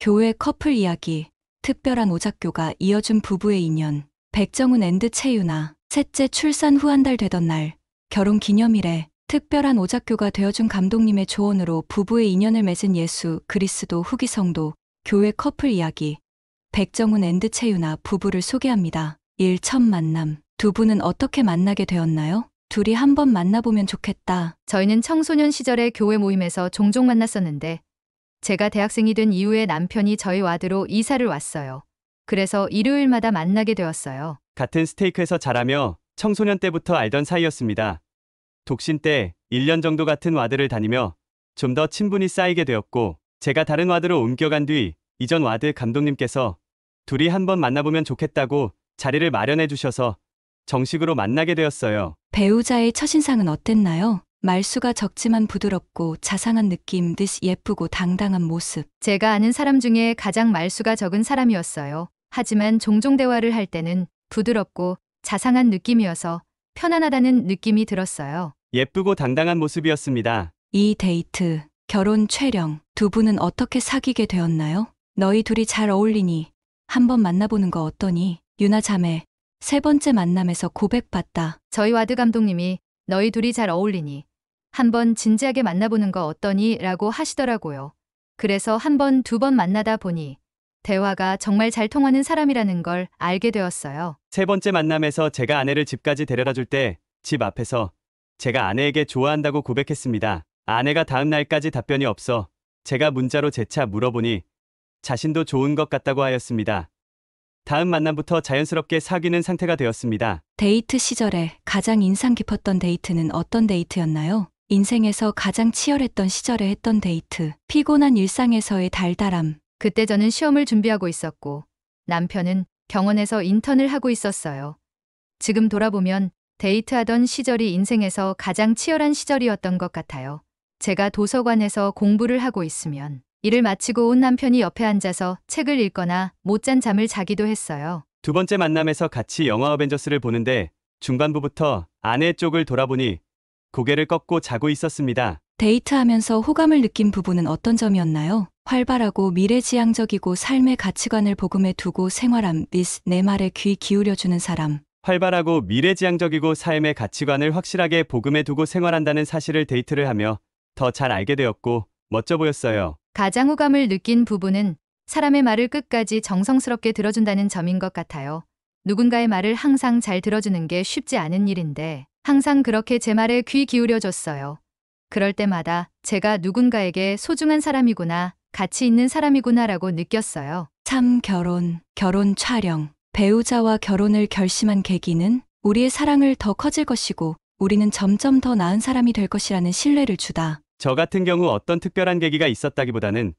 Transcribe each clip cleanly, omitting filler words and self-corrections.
교회 커플 이야기, 특별한 오작교가 이어준 부부의 인연, 백정훈 앤드 채유나, 셋째 출산 후 한 달 되던 날, 결혼 기념일에 특별한 오작교가 되어준 감독님의 조언으로 부부의 인연을 맺은 예수 그리스도 후기 성도, 교회 커플 이야기, 백정훈 앤드 채유나 부부를 소개합니다. 첫 만남, 두 분은 어떻게 만나게 되었나요? 둘이 한번 만나보면 좋겠다. 저희는 청소년 시절에 교회 모임에서 종종 만났었는데 제가 대학생이 된 이후에 남편이 저희 와드로 이사를 왔어요. 그래서 일요일마다 만나게 되었어요. 같은 스테이크에서 자라며 청소년 때부터 알던 사이였습니다. 독신 때 1년 정도 같은 와드를 다니며 좀 더 친분이 쌓이게 되었고, 제가 다른 와드로 옮겨간 뒤 이전 와드 감독님께서 둘이 한번 만나보면 좋겠다고 자리를 마련해 주셔서 정식으로 만나게 되었어요. 배우자의 첫인상은 어땠나요? 말수가 적지만 부드럽고 자상한 느낌 듯이 예쁘고 당당한 모습. 제가 아는 사람 중에 가장 말수가 적은 사람이었어요. 하지만 종종 대화를 할 때는 부드럽고 자상한 느낌이어서 편안하다는 느낌이 들었어요. 예쁘고 당당한 모습이었습니다. 이 데이트, 결혼 촬영, 두 분은 어떻게 사귀게 되었나요? 너희 둘이 잘 어울리니 한번 만나보는 거 어떠니? 유나 자매, 세 번째 만남에서 고백받다. 저희 와드 감독님이 너희 둘이 잘 어울리니 한번 진지하게 만나보는 거 어떠니? 라고 하시더라고요. 그래서 한 번, 두 번 만나다 보니 대화가 정말 잘 통하는 사람이라는 걸 알게 되었어요. 세 번째 만남에서 제가 아내를 집까지 데려다 줄 때 집 앞에서 제가 아내에게 좋아한다고 고백했습니다. 아내가 다음 날까지 답변이 없어 제가 문자로 재차 물어보니 자신도 좋은 것 같다고 하였습니다. 다음 만남부터 자연스럽게 사귀는 상태가 되었습니다. 데이트 시절에 가장 인상 깊었던 데이트는 어떤 데이트였나요? 인생에서 가장 치열했던 시절에 했던 데이트, 피곤한 일상에서의 달달함. 그때 저는 시험을 준비하고 있었고 남편은 병원에서 인턴을 하고 있었어요. 지금 돌아보면 데이트하던 시절이 인생에서 가장 치열한 시절이었던 것 같아요. 제가 도서관에서 공부를 하고 있으면 일을 마치고 온 남편이 옆에 앉아서 책을 읽거나 못잔 잠을 자기도 했어요. 두 번째 만남에서 같이 영화 어벤져스를 보는데 중반부부터 아내 쪽을 돌아보니 고개를 꺾고 자고 있었습니다. 데이트하면서 호감을 느낀 부분은 어떤 점이었나요? 활발하고 미래지향적이고 삶의 가치관을 복음에 두고 생활함, 내 말에 귀 기울여주는 사람. 활발하고 미래지향적이고 삶의 가치관을 확실하게 복음에 두고 생활한다는 사실을 데이트를 하며 더 잘 알게 되었고 멋져 보였어요. 가장 호감을 느낀 부분은 사람의 말을 끝까지 정성스럽게 들어준다는 점인 것 같아요. 누군가의 말을 항상 잘 들어주는 게 쉽지 않은 일인데 항상 그렇게 제 말에 귀 기울여줬어요. 그럴 때마다 제가 누군가에게 소중한 사람이구나, 가치 있는 사람이구나라고 느꼈어요. 참 결혼 촬영. 배우자와 결혼을 결심한 계기는 우리의 사랑을 더 커질 것이고 우리는 점점 더 나은 사람이 될 것이라는 신뢰를 주다. 저 같은 경우 어떤 특별한 계기가 있었다기보다는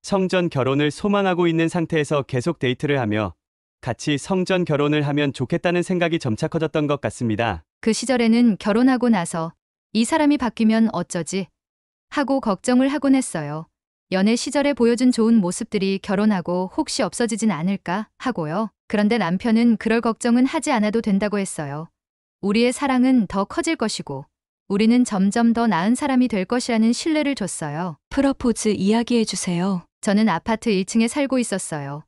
성전 결혼을 소망하고 있는 상태에서 계속 데이트를 하며 같이 성전 결혼을 하면 좋겠다는 생각이 점차 커졌던 것 같습니다. 그 시절에는 결혼하고 나서 이 사람이 바뀌면 어쩌지 하고 걱정을 하곤 했어요. 연애 시절에 보여준 좋은 모습들이 결혼하고 혹시 없어지진 않을까 하고요. 그런데 남편은 그럴 걱정은 하지 않아도 된다고 했어요. 우리의 사랑은 더 커질 것이고 우리는 점점 더 나은 사람이 될 것이라는 신뢰를 줬어요. 프러포즈 이야기해주세요. 저는 아파트 1층에 살고 있었어요.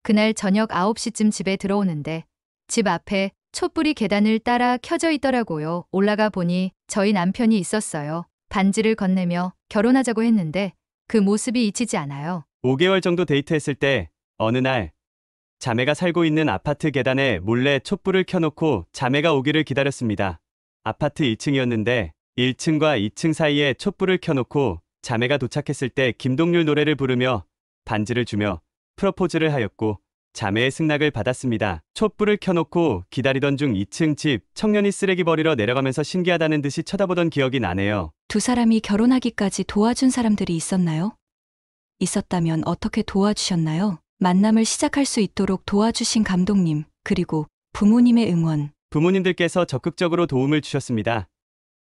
그날 저녁 9시쯤 집에 들어오는데 집 앞에 촛불이 계단을 따라 켜져 있더라고요. 올라가 보니 저희 남편이 있었어요. 반지를 건네며 결혼하자고 했는데 그 모습이 잊히지 않아요. 5개월 정도 데이트했을 때 어느 날 자매가 살고 있는 아파트 계단에 몰래 촛불을 켜놓고 자매가 오기를 기다렸습니다. 아파트 1층이었는데 1층과 2층 사이에 촛불을 켜놓고 자매가 도착했을 때 김동률 노래를 부르며 반지를 주며 프러포즈를 하였고 자매의 승낙을 받았습니다. 촛불을 켜놓고 기다리던 중 2층 집 청년이 쓰레기 버리러 내려가면서 신기하다는 듯이 쳐다보던 기억이 나네요. 두 사람이 결혼하기까지 도와준 사람들이 있었나요? 있었다면 어떻게 도와주셨나요? 만남을 시작할 수 있도록 도와주신 감독님, 그리고 부모님의 응원. 부모님들께서 적극적으로 도움을 주셨습니다.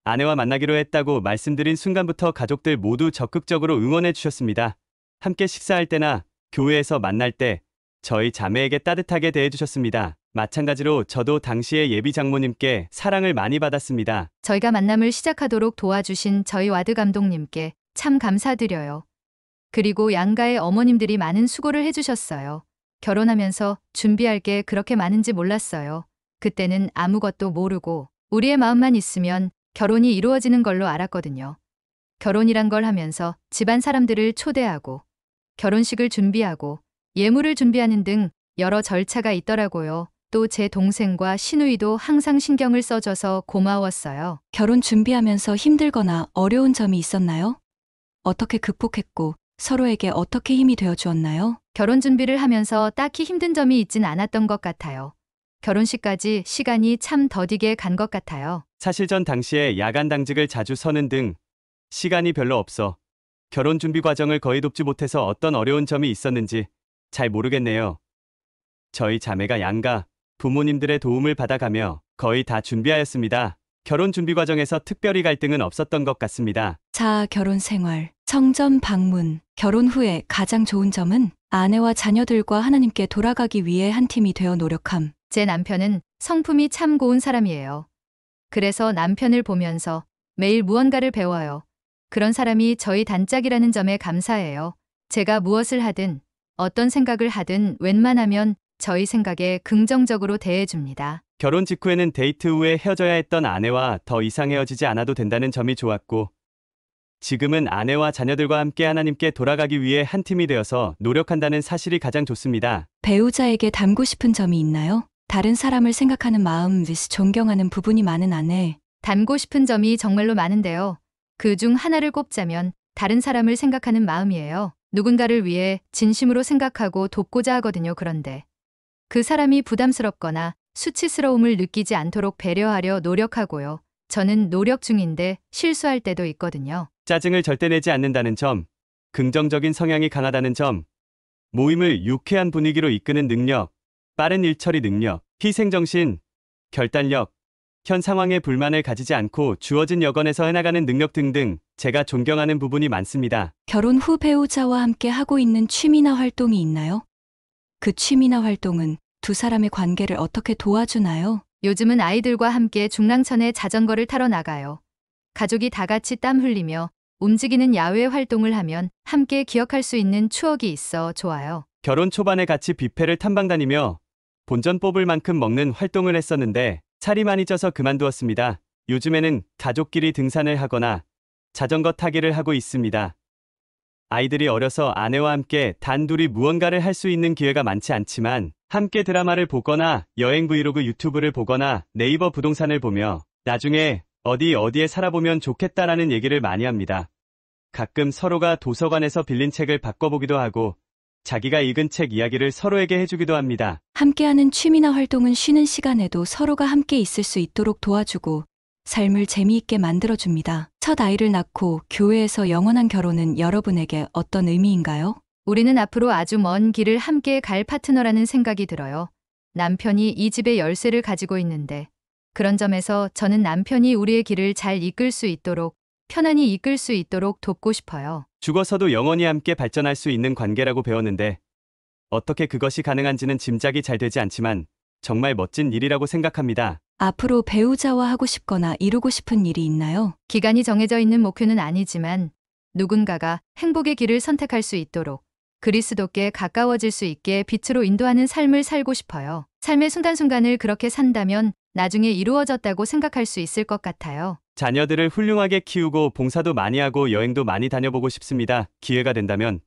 아내와 만나기로 했다고 말씀드린 순간부터 가족들 모두 적극적으로 응원해 주셨습니다. 함께 식사할 때나 교회에서 만날 때 저희 자매에게 따뜻하게 대해주셨습니다. 마찬가지로 저도 당시에 예비 장모님께 사랑을 많이 받았습니다. 저희가 만남을 시작하도록 도와주신 저희 와드 감독님께 참 감사드려요. 그리고 양가의 어머님들이 많은 수고를 해주셨어요. 결혼하면서 준비할 게 그렇게 많은지 몰랐어요. 그때는 아무것도 모르고 우리의 마음만 있으면 결혼이 이루어지는 걸로 알았거든요. 결혼이란 걸 하면서 집안 사람들을 초대하고 결혼식을 준비하고 예물을 준비하는 등 여러 절차가 있더라고요. 또 제 동생과 시누이도 항상 신경을 써줘서 고마웠어요. 결혼 준비하면서 힘들거나 어려운 점이 있었나요? 어떻게 극복했고 서로에게 어떻게 힘이 되어 주었나요? 결혼 준비를 하면서 딱히 힘든 점이 있진 않았던 것 같아요. 결혼식까지 시간이 참 더디게 간 것 같아요. 사실 전 당시에 야간 당직을 자주 서는 등 시간이 별로 없어 결혼 준비 과정을 거의 돕지 못해서 어떤 어려운 점이 있었는지 잘 모르겠네요. 저희 자매가 양가 부모님들의 도움을 받아가며 거의 다 준비하였습니다. 결혼 준비 과정에서 특별히 갈등은 없었던 것 같습니다. 자, 결혼 생활, 청전 방문, 결혼 후에 가장 좋은 점은 아내와 자녀들과 하나님께 돌아가기 위해 한 팀이 되어 노력함. 제 남편은 성품이 참 고운 사람이에요. 그래서 남편을 보면서 매일 무언가를 배워요. 그런 사람이 저희 단짝이라는 점에 감사해요. 제가 무엇을 하든 어떤 생각을 하든 웬만하면 저희 생각에 긍정적으로 대해줍니다. 결혼 직후에는 데이트 후에 헤어져야 했던 아내와 더 이상 헤어지지 않아도 된다는 점이 좋았고 지금은 아내와 자녀들과 함께 하나님께 돌아가기 위해 한 팀이 되어서 노력한다는 사실이 가장 좋습니다. 배우자에게 닮고 싶은 점이 있나요? 다른 사람을 생각하는 마음, 존경하는 부분이 많은 아내. 닮고 싶은 점이 정말로 많은데요. 그 중 하나를 꼽자면 다른 사람을 생각하는 마음이에요. 누군가를 위해 진심으로 생각하고 돕고자 하거든요. 그런데 그 사람이 부담스럽거나 수치스러움을 느끼지 않도록 배려하려 노력하고요. 저는 노력 중인데 실수할 때도 있거든요. 짜증을 절대 내지 않는다는 점, 긍정적인 성향이 강하다는 점, 모임을 유쾌한 분위기로 이끄는 능력, 빠른 일처리 능력, 희생정신, 결단력, 현 상황에 불만을 가지지 않고 주어진 여건에서 해나가는 능력 등등 제가 존경하는 부분이 많습니다. 결혼 후 배우자와 함께 하고 있는 취미나 활동이 있나요? 그 취미나 활동은 두 사람의 관계를 어떻게 도와주나요? 요즘은 아이들과 함께 중랑천에 자전거를 타러 나가요. 가족이 다 같이 땀 흘리며 움직이는 야외 활동을 하면 함께 기억할 수 있는 추억이 있어 좋아요. 결혼 초반에 같이 뷔페를 탐방 다니며 본전 뽑을 만큼 먹는 활동을 했었는데 살이 많이 쪄서 그만두었습니다. 요즘에는 가족끼리 등산을 하거나 자전거 타기를 하고 있습니다. 아이들이 어려서 아내와 함께 단둘이 무언가를 할 수 있는 기회가 많지 않지만 함께 드라마를 보거나 여행 브이로그 유튜브를 보거나 네이버 부동산을 보며 나중에 어디에 살아보면 좋겠다라는 얘기를 많이 합니다. 가끔 서로가 도서관에서 빌린 책을 바꿔보기도 하고 자기가 읽은 책 이야기를 서로에게 해주기도 합니다. 함께하는 취미나 활동은 쉬는 시간에도 서로가 함께 있을 수 있도록 도와주고 삶을 재미있게 만들어줍니다. 첫 아이를 낳고 교회에서 영원한 결혼은 여러분에게 어떤 의미인가요? 우리는 앞으로 아주 먼 길을 함께 갈 파트너라는 생각이 들어요. 남편이 이 집의 열쇠를 가지고 있는데 그런 점에서 저는 남편이 우리의 길을 잘 이끌 수 있도록 편안히 이끌 수 있도록 돕고 싶어요. 죽어서도 영원히 함께 발전할 수 있는 관계라고 배웠는데 어떻게 그것이 가능한지는 짐작이 잘 되지 않지만 정말 멋진 일이라고 생각합니다. 앞으로 배우자와 하고 싶거나 이루고 싶은 일이 있나요? 기간이 정해져 있는 목표는 아니지만 누군가가 행복의 길을 선택할 수 있도록 그리스도께 가까워질 수 있게 빛으로 인도하는 삶을 살고 싶어요. 삶의 순간순간을 그렇게 산다면 나중에 이루어졌다고 생각할 수 있을 것 같아요. 자녀들을 훌륭하게 키우고 봉사도 많이 하고 여행도 많이 다녀보고 싶습니다. 기회가 된다면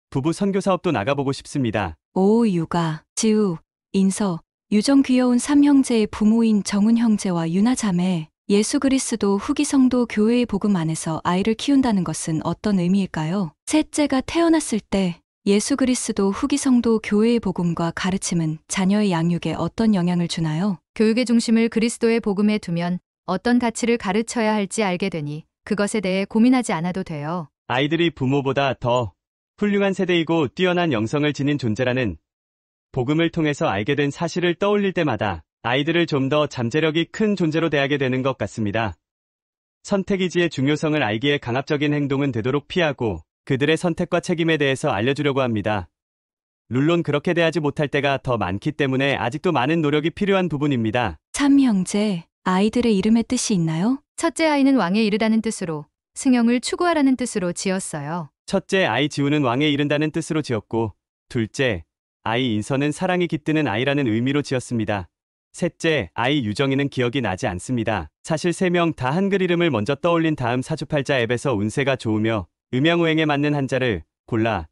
부부 선교 사업도 나가보고 싶습니다. 오, 유가, 지우, 인서, 유정 귀여운 삼형제의 부모인 정훈 형제와 유나 자매, 예수 그리스도 후기 성도 교회의 복음 안에서 아이를 키운다는 것은 어떤 의미일까요? 셋째가 태어났을 때 예수 그리스도 후기 성도 교회의 복음과 가르침은 자녀의 양육에 어떤 영향을 주나요? 교육의 중심을 그리스도의 복음에 두면 어떤 가치를 가르쳐야 할지 알게 되니 그것에 대해 고민하지 않아도 돼요. 아이들이 부모보다 더 훌륭한 세대이고 뛰어난 영성을 지닌 존재라는 복음을 통해서 알게 된 사실을 떠올릴 때마다 아이들을 좀 더 잠재력이 큰 존재로 대하게 되는 것 같습니다. 선택의지의 중요성을 알기에 강압적인 행동은 되도록 피하고 그들의 선택과 책임에 대해서 알려주려고 합니다. 물론 그렇게 대하지 못할 때가 더 많기 때문에 아직도 많은 노력이 필요한 부분입니다. 삼형제, 아이들의 이름의 뜻이 있나요? 첫째 아이는 왕에 이르다는 뜻으로 승영을 추구하라는 뜻으로 지었어요. 첫째 아이 지우는 왕에 이른다는 뜻으로 지었고, 둘째 아이 인서는 사랑이 깃드는 아이라는 의미로 지었습니다. 셋째 아이 유정이는 기억이 나지 않습니다. 사실 3명 다 한글 이름을 먼저 떠올린 다음 사주팔자 앱에서 운세가 좋으며 음양오행에 맞는 한자를 골라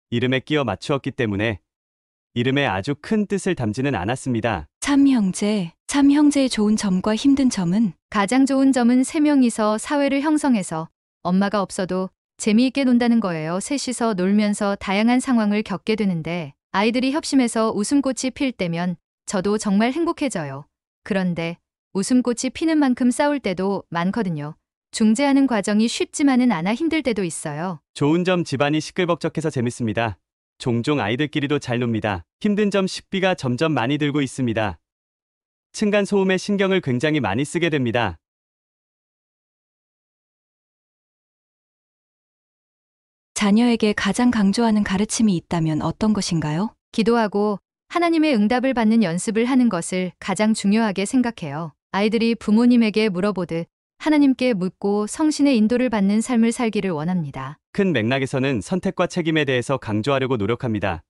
이름에 끼워 맞추었기 때문에 이름에 아주 큰 뜻을 담지는 않았습니다. 참형제의 좋은 점과 힘든 점은 가장 좋은 점은 3명이서 사회를 형성해서 엄마가 없어도 재미있게 논다는 거예요. 셋이서 놀면서 다양한 상황을 겪게 되는데 아이들이 협심해서 웃음꽃이 필 때면 저도 정말 행복해져요. 그런데 웃음꽃이 피는 만큼 싸울 때도 많거든요. 중재하는 과정이 쉽지만은 않아 힘들 때도 있어요. 좋은 점 집안이 시끌벅적해서 재밌습니다. 종종 아이들끼리도 잘 놉니다. 힘든 점 식비가 점점 많이 들고 있습니다. 층간소음에 신경을 굉장히 많이 쓰게 됩니다. 자녀에게 가장 강조하는 가르침이 있다면 어떤 것인가요? 기도하고 하나님의 응답을 받는 연습을 하는 것을 가장 중요하게 생각해요. 아이들이 부모님에게 물어보듯 하나님께 묻고 성신의 인도를 받는 삶을 살기를 원합니다. 큰 맥락에서는 선택과 책임에 대해서 강조하려고 노력합니다.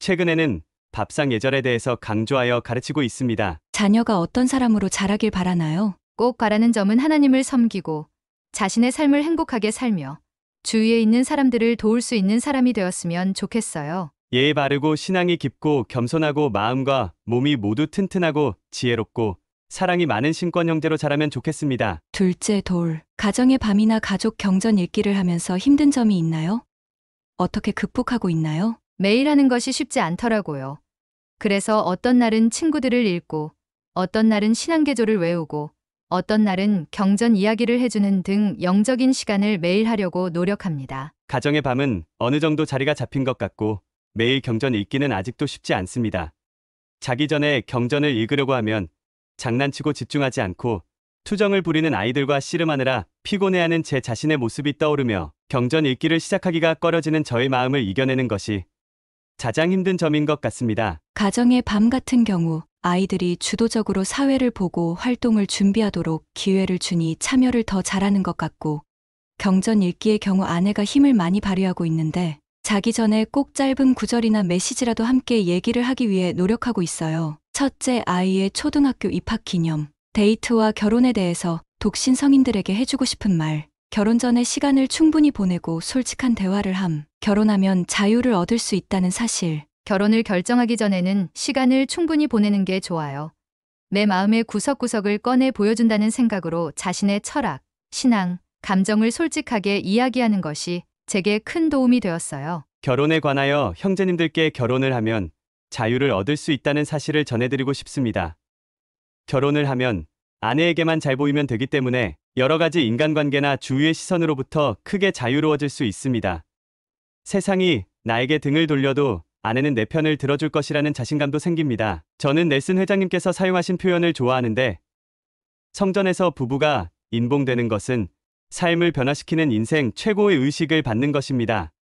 최근에는 밥상 예절에 대해서 강조하여 가르치고 있습니다. 자녀가 어떤 사람으로 자라길 바라나요? 꼭 바라는 점은 하나님을 섬기고 자신의 삶을 행복하게 살며 주위에 있는 사람들을 도울 수 있는 사람이 되었으면 좋겠어요. 예의 바르고 신앙이 깊고 겸손하고 마음과 몸이 모두 튼튼하고 지혜롭고 사랑이 많은 신권 형제로 자라면 좋겠습니다. 둘째 가정의 밤이나 가족 경전 읽기를 하면서 힘든 점이 있나요? 어떻게 극복하고 있나요? 매일 하는 것이 쉽지 않더라고요. 그래서 어떤 날은 친구들을 읽고 어떤 날은 신앙계조를 외우고 어떤 날은 경전 이야기를 해주는 등 영적인 시간을 매일 하려고 노력합니다. 가정의 밤은 어느 정도 자리가 잡힌 것 같고 매일 경전 읽기는 아직도 쉽지 않습니다. 자기 전에 경전을 읽으려고 하면 장난치고 집중하지 않고 투정을 부리는 아이들과 씨름하느라 피곤해하는 제 자신의 모습이 떠오르며 경전 읽기를 시작하기가 꺼려지는 저의 마음을 이겨내는 것이 가장 힘든 점인 것 같습니다. 가정의 밤 같은 경우 아이들이 주도적으로 사회를 보고 활동을 준비하도록 기회를 주니 참여를 더 잘하는 것 같고 경전 읽기의 경우 아내가 힘을 많이 발휘하고 있는데 자기 전에 꼭 짧은 구절이나 메시지라도 함께 얘기를 하기 위해 노력하고 있어요. 첫째 아이의 초등학교 입학 기념, 데이트와 결혼에 대해서 독신 성인들에게 해주고 싶은 말, 결혼 전에 시간을 충분히 보내고 솔직한 대화를 함, 결혼하면 자유를 얻을 수 있다는 사실. 결혼을 결정하기 전에는 시간을 충분히 보내는 게 좋아요. 내 마음의 구석구석을 꺼내 보여준다는 생각으로 자신의 철학, 신앙, 감정을 솔직하게 이야기하는 것이 제게 큰 도움이 되었어요. 결혼에 관하여 형제님들께 결혼을 하면 자유를 얻을 수 있다는 사실을 전해드리고 싶습니다. 결혼을 하면 아내에게만 잘 보이면 되기 때문에 여러 가지 인간관계나 주위의 시선으로부터 크게 자유로워질 수 있습니다. 세상이 나에게 등을 돌려도 아내는 내 편을 들어줄 것이라는 자신감도 생깁니다. 저는 넬슨 회장님께서 사용하신 표현을 좋아하는데 성전에서 부부가 인봉되는 것은 삶을 변화시키는 인생 최고의 의식을 받는 것입니다.